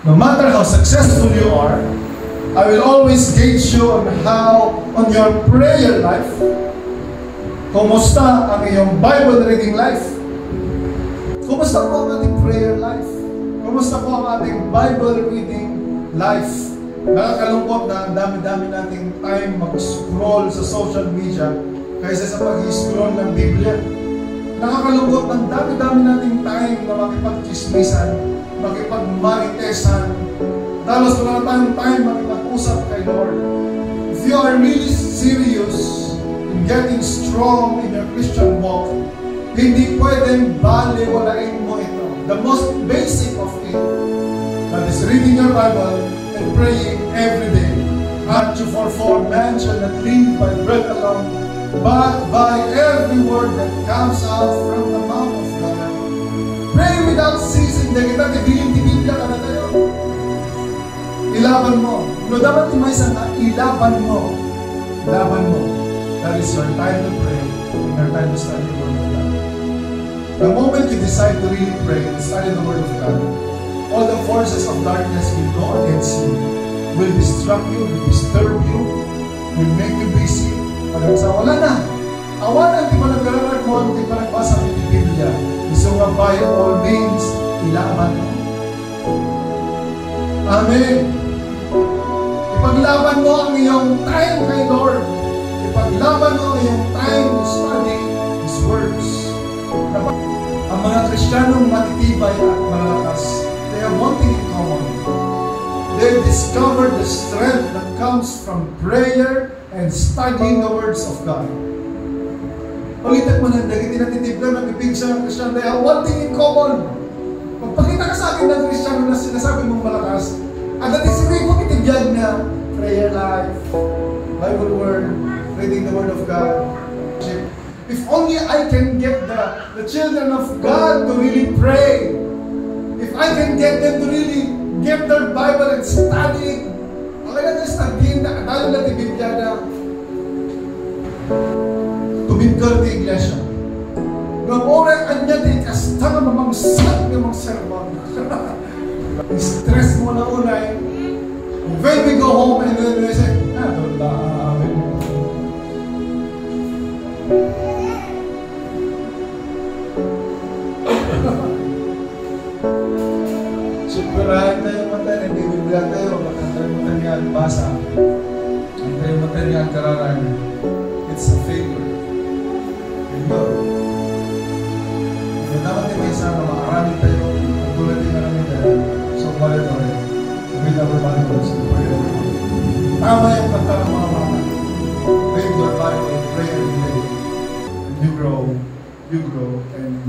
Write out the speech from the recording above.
No matter how successful you are, I will always gauge you on your prayer life. Kumusta ang iyong Bible reading life? Kumusta po ang ating prayer life? Kumusta po ang ating Bible reading life? Nakakalungkot na ang dami-dami nating time mag-scroll sa social media kaysa sa pag-scroll ng Biblia. Nakakalungkot ng dami-dami nating time na makipag-chismisan, makipag-maritesan, talos wala tayong time makipag-usap kay Lord. If you are really serious in getting strong in your Christian walk, hindi pwedeng baliwalain mo ito. The most basic of it, that is reading your Bible and praying every day. Matthew 4:4, man shall not live by bread alone, but by every word that comes out from the mouth of God. Pray without ceasing. Dahil kita tibiling-tibil ka na tayo. Ilaban mo. No, dapat may isang ilaban mo. Ilaban mo. That is your time to pray and your time to study the Word of God. The moment you decide to really pray and study the Word of God, all the forces of darkness will go against you, will distract you, will disturb you, will make you busy. Pagkat sa wala na, awan ang di pa nagkararag mo, di pa nagbasa ng Biblia. So nga by all means, ilaban mo. Amen. Ipaglaban mo ang iyong time kay Lord. Ipaglaban mo ang iyong time to study His words. Ang mga Kristiyanong matitibay at malalakas, they have one thing in common. They discovered the strength that comes from prayer and studying the words of God. Ulitin mo na, dahil tinatitib ka, nag-ibig siya ng Kristiyan, they have one thing in common. Pagpakita ka sa akin ng Kristiyan na sinasabi mong malakas, at that is rin mo kitibyan na prayer life, Bible word, reading the Word of God. If only I can get the children of God to really pray, if I can get them to really get their Bible and study, talaga na studying na dahil na Biblia na tumibgar di iglesia. Ng oras anya di kasta na mamangsak ng mga sermon. Stress mo na unay. When we go home and then we say, don't laugh. Superahin tayo mata, hindi Biblia tayo, tayo material basa, tayo material kararaan. It's a favor. Kung dapat din may isang makarami tayo, ang tulad din namin tayo, so pala tayo, with our Bibles, tama yung kanta ng mga bata. Read your Bible, pray every day. You grow, and